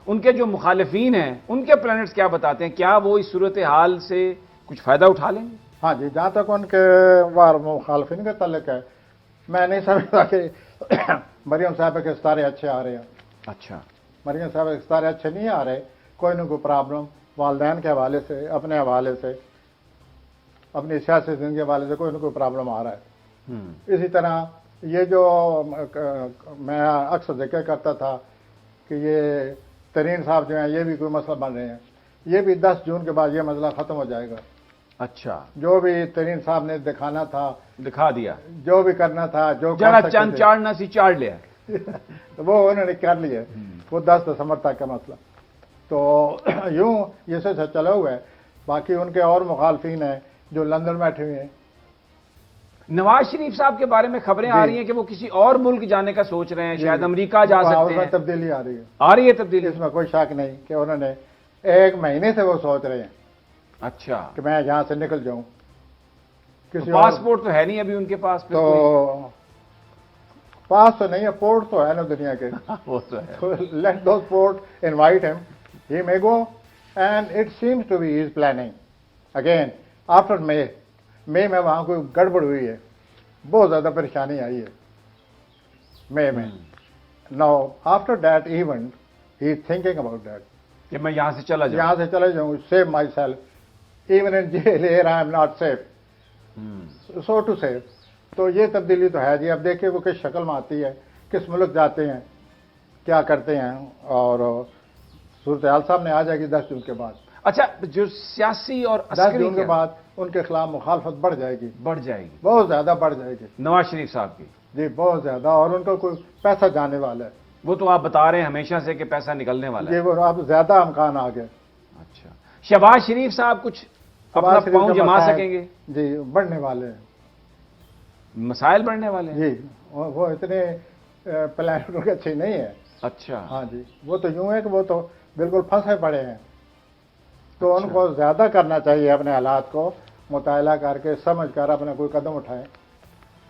उनके जो मुखालिफीन हैं उनके प्लैनेट्स क्या बताते हैं, क्या वो इस सूरत हाल से कुछ फ़ायदा उठा लेंगे? हाँ जी, जहाँ तक उनके वार मुखालफिन के तल्लक है, मैं नहीं समझता कि मरियम साहब के सितारे अच्छे आ रहे हैं। अच्छा, मरियम साहब के सितारे अच्छे नहीं आ रहे, कोई ना कोई प्रॉब्लम वालदैन के हवाले से, अपने हवाले से, अपनी सियासी ज़िंदगी के हवाले से कोई ना कोई प्रॉब्लम आ रहा है। इसी तरह ये जो मैं अक्सर जिक्र करता था कि ये तरीन साहब जो हैं ये भी कोई मसला बन रहे हैं, ये भी 10 जून के बाद ये मसला ख़त्म हो जाएगा। अच्छा, जो भी तरीन साहब ने दिखाना था दिखा दिया, जो भी करना था, जो जरा कर सकते चंद थे, चाड़ना सी चाड़ लिया। तो वो उन्होंने कर लिए। वो 10 दिसंबर तक का मसला तो यूं ये से चला हुआ है। बाकी उनके और मुखालफीन हैं जो लंदन बैठे हुए हैं। नवाज शरीफ साहब के बारे में खबरें आ रही हैं कि वो किसी और मुल्क जाने का सोच रहे हैं, शायद अमेरिका जा सकते उसमें हैं। तब्दीली आ रही है, आ रही है तब्दीली, इसमें कोई शक नहीं कि उन्होंने 1 महीने से वो सोच रहे हैं अच्छा, कि मैं यहाँ से निकल जाऊं। किसी तो पासपोर्ट तो है नहीं अभी उनके पास, फिर तो पास तो नहीं है, पोर्ट तो है ना दुनिया के। वो तो है। So let those port invite him. He may go, and it seems to be he is planning. Again, after May, May में वहाँ कोई गड़बड़ हुई है, बहुत ज़्यादा परेशानी आई है मई में। Now after that event, he is thinking about that. कि मैं यहाँ से चला जाऊँ, यहाँ से चले जाऊँ, save myself. Even in jail here I am not safe. So to say. तो ये तब्दीली तो है जी। अब देखिए वो किस शक्ल में आती है, किस मुल्क जाते हैं, क्या करते हैं, और सूरत हाल सामने आ जाएगी 10 जून के बाद। अच्छा, जो सियासी और 10 अस्करी जून के बाद उनके खिलाफ मुखालफत बढ़ जाएगी, बढ़ जाएगी, बहुत ज़्यादा बढ़ जाएगी नवाज शरीफ साहब की। जी, बहुत ज़्यादा। और उनको कोई पैसा जाने वाला है। वो तो आप बता रहे हैं हमेशा से कि पैसा निकलने वाला जी, है। वो अब ज़्यादा अमकान आ गया। अच्छा, शहबाज शरीफ साहब कुछ अपना शरीफ पाँव का जमा मसाइल- सकेंगे? जी, बढ़ने वाले हैं मसाइल बढ़ने वाले हैं। जी। वो इतने प्लान उनके अच्छे नहीं है। अच्छा, हाँ जी, वो तो यूं है कि वो तो बिल्कुल फंसे पड़े हैं। तो अच्छा। उनको ज़्यादा करना चाहिए, अपने हालात को मुताला करके समझ कर अपना कोई कदम उठाएं,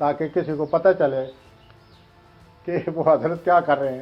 ताकि किसी को पता चले कि वो हजरत क्या कर रहे हैं।